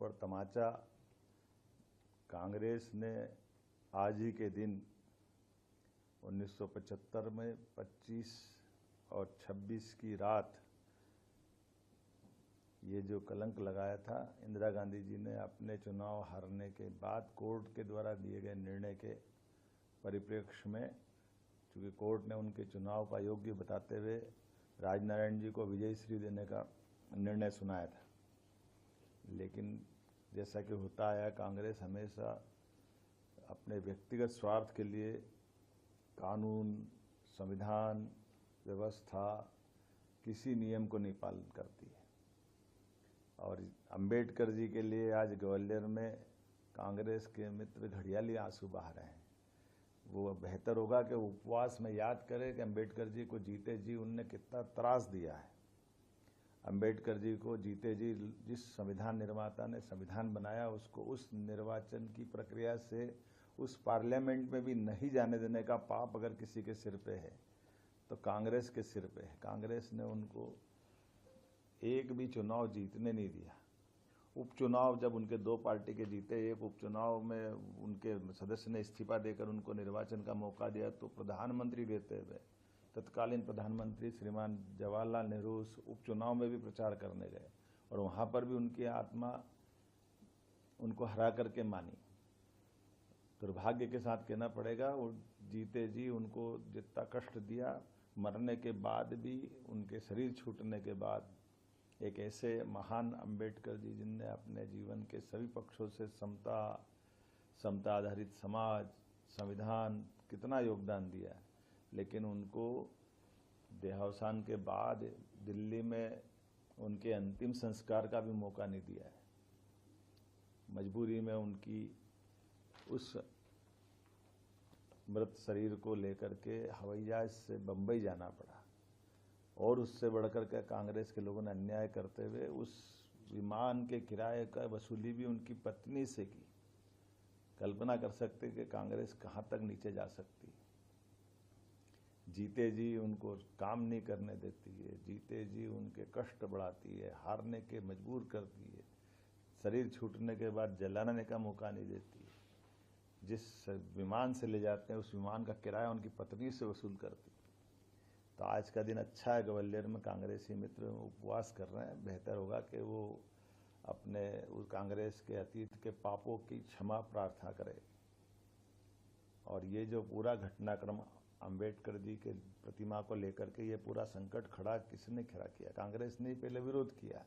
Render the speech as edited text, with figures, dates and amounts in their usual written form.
पर तमाचा कांग्रेस ने आज ही के दिन 1975 में 25 और 26 की रात ये जो कलंक लगाया था, इंदिरा गांधी जी ने अपने चुनाव हारने के बाद कोर्ट के द्वारा दिए गए निर्णय के परिप्रेक्ष्य में, चूंकि कोर्ट ने उनके चुनाव का योग्य बताते हुए राजनारायण जी को विजयश्री देने का निर्णय सुनाया था। लेकिन जैसा कि होता आया, कांग्रेस हमेशा अपने व्यक्तिगत स्वार्थ के लिए कानून, संविधान, व्यवस्था, किसी नियम को नहीं पालन करती है। और अंबेडकर जी के लिए आज ग्वालियर में कांग्रेस के मित्र घड़ियाली आंसू बहा रहे हैं। वो बेहतर होगा कि उपवास में याद करें कि अंबेडकर जी को जीते जी उनने कितना त्रास दिया है। अंबेडकर जी को जीते जी जिस संविधान निर्माता ने संविधान बनाया, उसको उस निर्वाचन की प्रक्रिया से उस पार्लियामेंट में भी नहीं जाने देने का पाप अगर किसी के सिर पे है तो कांग्रेस के सिर पे है। कांग्रेस ने उनको एक भी चुनाव जीतने नहीं दिया। उपचुनाव जब उनके दो पार्टी के जीते, एक उपचुनाव में उनके सदस्य ने इस्तीफा देकर उनको निर्वाचन का मौका दिया, तो प्रधानमंत्री रहते हुए तत्कालीन प्रधानमंत्री श्रीमान जवाहरलाल नेहरू उस उपचुनाव में भी प्रचार करने गए और वहां पर भी उनकी आत्मा उनको हरा करके मानी। दुर्भाग्य के साथ कहना पड़ेगा, वो जीते जी उनको जितना कष्ट दिया, मरने के बाद भी, उनके शरीर छूटने के बाद, एक ऐसे महान अंबेडकर जी जिनने अपने जीवन के सभी पक्षों से समता आधारित समाज, संविधान, कितना योगदान दिया, लेकिन उनको देहावसान के बाद दिल्ली में उनके अंतिम संस्कार का भी मौका नहीं दिया है। मजबूरी में उनकी उस मृत शरीर को लेकर के हवाई जहाज से बंबई जाना पड़ा और उससे बढ़कर के कांग्रेस के लोगों ने अन्याय करते हुए उस विमान के किराए का वसूली भी उनकी पत्नी से की। कल्पना कर सकते कि कांग्रेस कहां तक नीचे जा सकती। जीते जी उनको काम नहीं करने देती है, जीते जी उनके कष्ट बढ़ाती है, हारने के मजबूर करती है, शरीर छूटने के बाद जलाने का मौका नहीं देती। जिस विमान से ले जाते हैं उस विमान का किराया उनकी पत्नी से वसूल करती। तो आज का दिन अच्छा है, ग्वालियर में कांग्रेसी मित्र उपवास कर रहे हैं। बेहतर होगा कि वो अपने उस कांग्रेस के अतीत के पापों की क्षमा प्रार्थना करें। और ये जो पूरा घटनाक्रम अंबेडकर जी के प्रतिमा को लेकर के ये पूरा संकट खड़ा किसने खड़ा किया? कांग्रेस ने पहले विरोध किया।